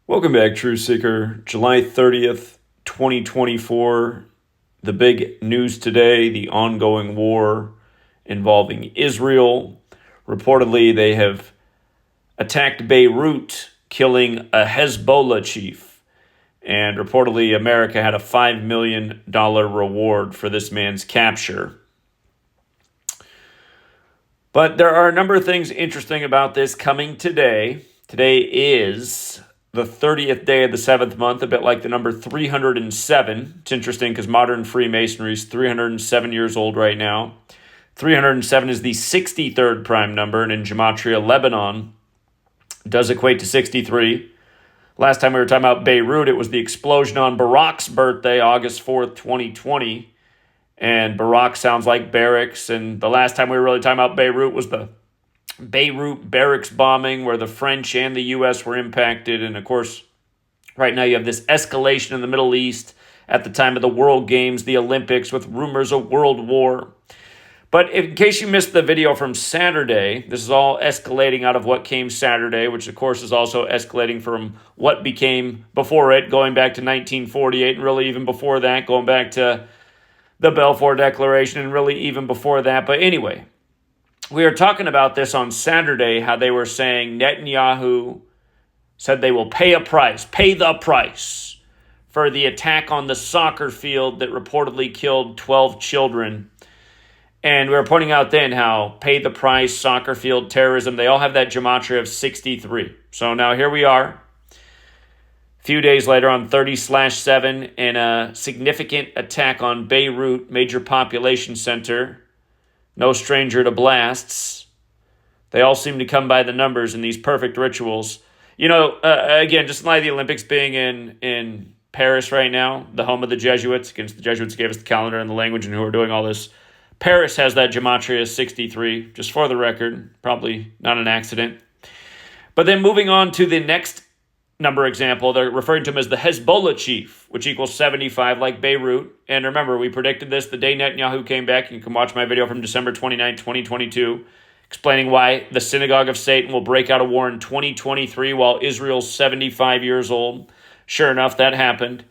Welcome back, Truth Seeker. July 30th, 2024. The big news today, the ongoing war involving Israel. Reportedly, they have attacked Beirut, killing a Hezbollah chief. And reportedly, America had a $5 million reward for this man's capture. But there are a number of things interesting about this coming today. Today is the 30th day of the 7th month, a bit like the number 307. It's interesting because modern Freemasonry is 307 years old right now. 307 is the 63rd prime number, and in Gematria, Lebanon, it does equate to 63. Last time we were talking about Beirut, it was the explosion on Barak's birthday, August 4th, 2020. And Barak sounds like barracks. And the last time we were really talking about Beirut was the Beirut barracks bombing where the French and the U.S. were impacted. And, of course, right now you have this escalation in the Middle East at the time of the World Games, the Olympics, with rumors of world war. But in case you missed the video from Saturday, this is all escalating out of what came Saturday, which, of course, is also escalating from what became before it, going back to 1948, and really even before that, going back to the Balfour Declaration, and really even before that. But anyway, we were talking about this on Saturday, how they were saying Netanyahu said they will pay the price for the attack on the soccer field that reportedly killed 12 children. And we were pointing out then how pay the price, soccer field, terrorism, they all have that gematria of 63. So now here we are, a few days later on 30/7, in a significant attack on Beirut, major population center. No stranger to blasts. They all seem to come by the numbers in these perfect rituals. You know, again, just in light of the Olympics being in Paris right now, the home of the Jesuits, because the Jesuits gave us the calendar and the language and who are doing all this. Paris has that gematria 63, just for the record, probably not an accident. But then moving on to the next number example, they're referring to him as the Hezbollah Chief, which equals 75, like Beirut. And remember, we predicted this the day Netanyahu came back. You can watch my video from December 29, 2022, explaining why the synagogue of Satan will break out a war in 2023 while Israel's 75 years old. Sure enough, that happened.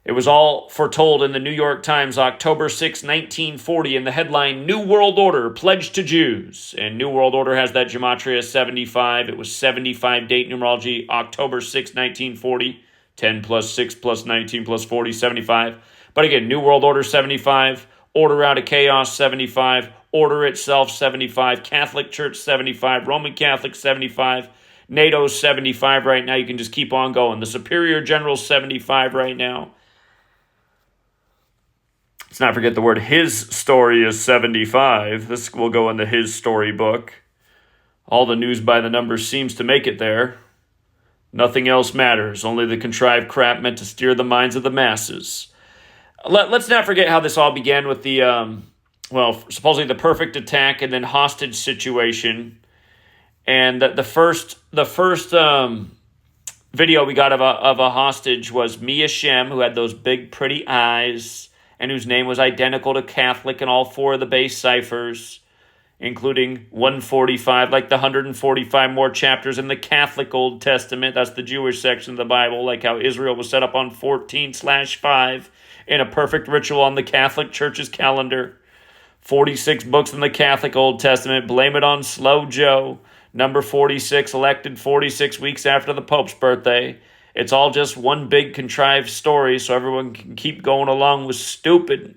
It was all foretold in the New York Times, October 6, 1940, in the headline, New World Order Pledged to Jews. And New World Order has that gematria 75. It was 75 date numerology, October 6, 1940. 10 plus 6 plus 19 plus 40, 75. But again, New World Order 75, Order Out of Chaos 75, Order Itself 75, Catholic Church 75, Roman Catholic 75, NATO 75 right now. You can just keep on going. The Superior General 75 right now. Let's not forget the word his story is 75. This will go in the his story book. All the news by the numbers seems to make it there. Nothing else matters. Only the contrived crap meant to steer the minds of the masses. Let's not forget how this all began with the, supposedly the perfect attack and then hostage situation. And the first video we got of a hostage was Mia Shem, who had those big, pretty eyes, and whose name was identical to Catholic in all four of the base ciphers, including 145, like the 145 more chapters in the Catholic Old Testament. That's the Jewish section of the Bible, like how Israel was set up on 14/5 in a perfect ritual on the Catholic Church's calendar. 46 books in the Catholic Old Testament. Blame it on Slow Joe. Number 46, elected 46 weeks after the Pope's birthday. It's all just one big contrived story so everyone can keep going along with stupid.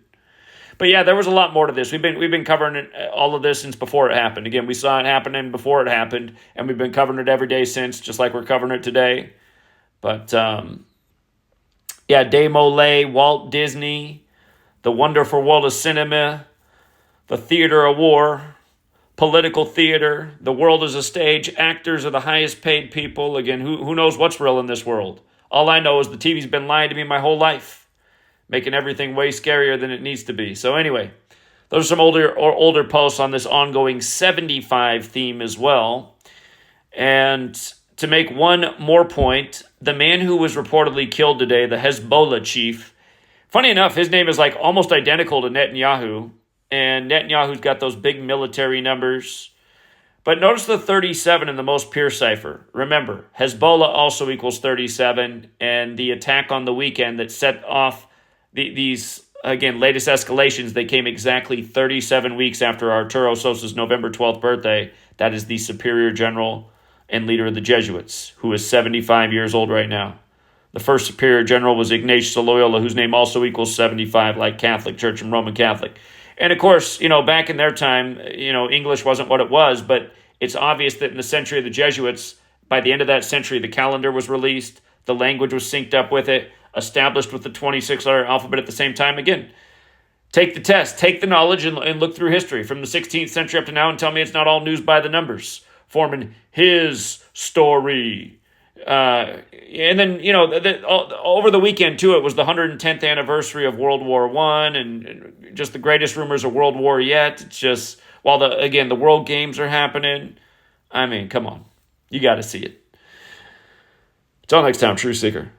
But yeah, there was a lot more to this. We've been covering all of this since before it happened. Again, we saw it happening before it happened, and we've been covering it every day since, just like we're covering it today. But Desmoulins, Walt Disney, The Wonderful World of Cinema, The Theater of War, Political theater, the world is a stage, actors are the highest paid people. Again, who knows what's real in this world? All I know is the TV's been lying to me my whole life, making everything way scarier than it needs to be. So anyway, those are some older posts on this ongoing 75 theme as well. And to make one more point, the man who was reportedly killed today, the Hezbollah chief, funny enough, his name is like almost identical to Netanyahu. And Netanyahu's got those big military numbers. But notice the 37 in the most pure cipher. Remember, Hezbollah also equals 37, and the attack on the weekend that set off these, again, latest escalations, they came exactly 37 weeks after Arturo Sosa's November 12th birthday. That is the superior general and leader of the Jesuits, who is 75 years old right now. The first superior general was Ignatius of Loyola, whose name also equals 75, like Catholic Church and Roman Catholic. And of course, back in their time, English wasn't what it was, but it's obvious that in the century of the Jesuits, by the end of that century, the calendar was released, the language was synced up with it, established with the 26-letter alphabet at the same time. Again, take the test, take the knowledge, and look through history from the 16th century up to now and tell me it's not all news by the numbers. Forming his story. And then, over the weekend, too, it was the 110th anniversary of World War I and just the greatest rumors of World War yet. It's just, while the World Games are happening, I mean, come on. You got to see it. Until next time, True Seeker.